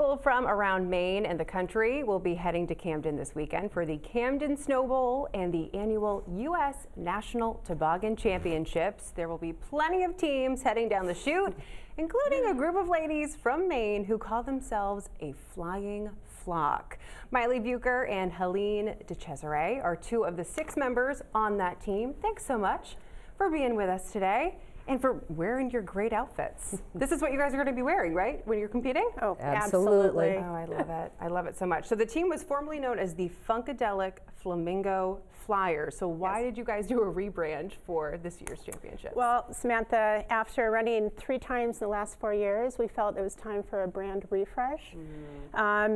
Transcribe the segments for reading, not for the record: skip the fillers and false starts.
People from around Maine and the country will be heading to Camden this weekend for the Camden Snow Bowl and the annual U.S. National Toboggan Championships. There will be plenty of teams heading down the chute, including a group of ladies from Maine who call themselves a flying flock. Miley Bucher and Helene DeCesare are two of the 6 members on that team. Thanks so much for being with us today and for wearing your great outfits. This is what you guys are going to be wearing, right, when you're competing? Oh, absolutely. Oh, I love it. I love it so much. So the team was formerly known as the Funkadelic Flamingo Flyers. So why did you guys do a rebrand for this year's championship? Well, Samantha, after running 3 times in the last 4 years, we felt it was time for a brand refresh.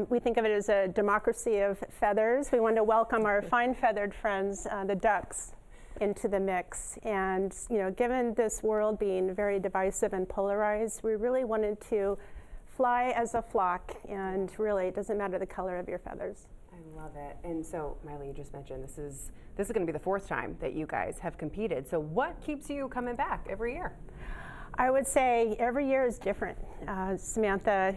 We think of it as a democracy of feathers. We wanted to welcome our fine feathered friends, the ducks, into the mix. And given this world being very divisive and polarized, we really wanted to fly as a flock, and really it doesn't matter the color of your feathers. I love it. And so, Miley, you just mentioned this is going to be the 4th time that you guys have competed. So what keeps you coming back every year? I would say every year is different, Samantha.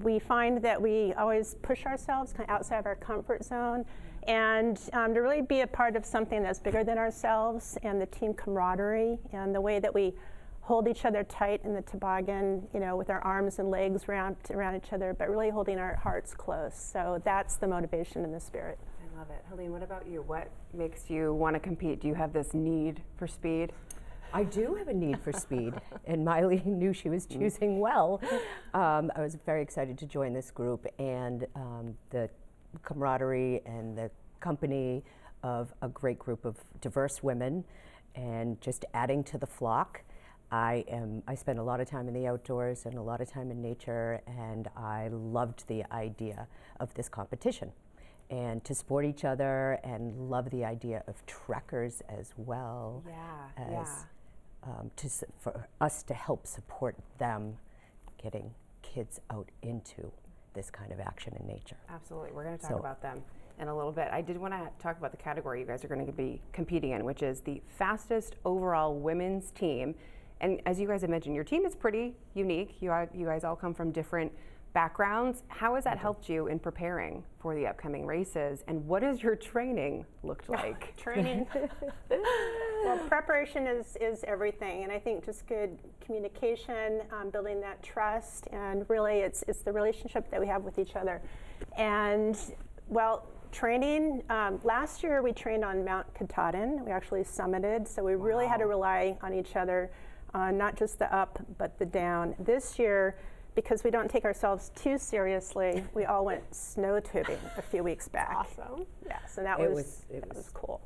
We find that we always push ourselves kind of outside of our comfort zone, and to really be a part of something that's bigger than ourselves, and the team camaraderie and the way that we hold each other tight in the toboggan, with our arms and legs wrapped around each other, but really holding our hearts close. So that's the motivation and the spirit. I love it. Helene, what about you? What makes you want to compete? Do you have this need for speed? I do have a need for speed, and Miley knew she was choosing well. I was very excited to join this group, and the camaraderie and the company of a great group of diverse women, and just adding to the flock. I spend a lot of time in the outdoors and a lot of time in nature, and I loved the idea of this competition, and to support each other, and love the idea of trekkers as well. For us to help support them getting kids out into this kind of action in nature. Absolutely. We're going to talk about them in a little bit. I did want to talk about the category you guys are going to be competing in, which is the fastest overall women's team. And as you guys have mentioned, your team is pretty unique. You guys all come from different backgrounds. How has that helped you in preparing for the upcoming races, and what has your training looked like? Training? Well, preparation is everything, and I think just good communication, building that trust, and really it's the relationship that we have with each other. And well, training, last year we trained on Mount Katahdin. We actually summited, so we really had to rely on each other, not just the up, but the down. This year, because we don't take ourselves too seriously, we all went snow tubing a few weeks back. Awesome. Yeah, so that was cool.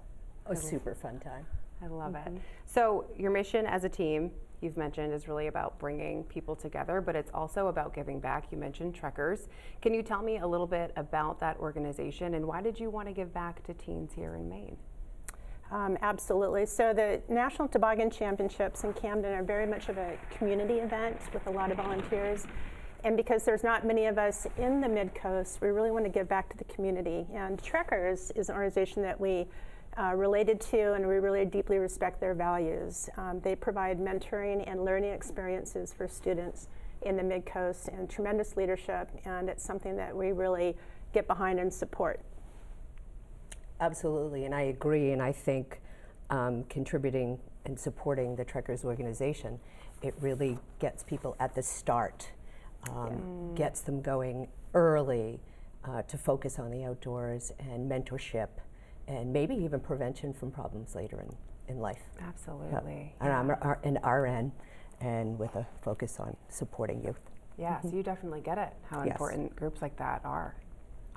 A super fun time. I love it. So your mission as a team, you've mentioned, is really about bringing people together, but it's also about giving back. You mentioned Trekkers. Can you tell me a little bit about that organization, and why did you want to give back to teens here in Maine? Absolutely. So the National Toboggan Championships in Camden are very much of a community event with a lot of volunteers. And because there's not many of us in the Mid-Coast, we really want to give back to the community. And Trekkers is an organization that we related to, and we really deeply respect their values. They provide mentoring and learning experiences for students in the Mid-Coast, and tremendous leadership, and it's something that we really get behind and support. Absolutely, and I agree, and I think contributing and supporting the Trekkers organization, it really gets people at the start, gets them going early to focus on the outdoors and mentorship, and maybe even prevention from problems later in life. Absolutely. And I'm an RN, and with a focus on supporting youth. Yeah, so you definitely get it, how important groups like that are.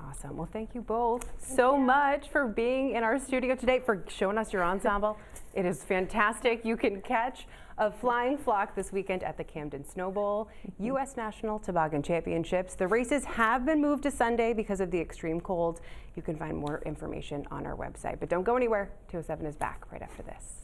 Awesome. Well, thank you both so much for being in our studio today, for showing us your ensemble. It is fantastic. You can catch a flying flock this weekend at the Camden Snow Bowl, U.S. National Toboggan Championships. The races have been moved to Sunday because of the extreme cold. You can find more information on our website. But don't go anywhere. 207 is back right after this.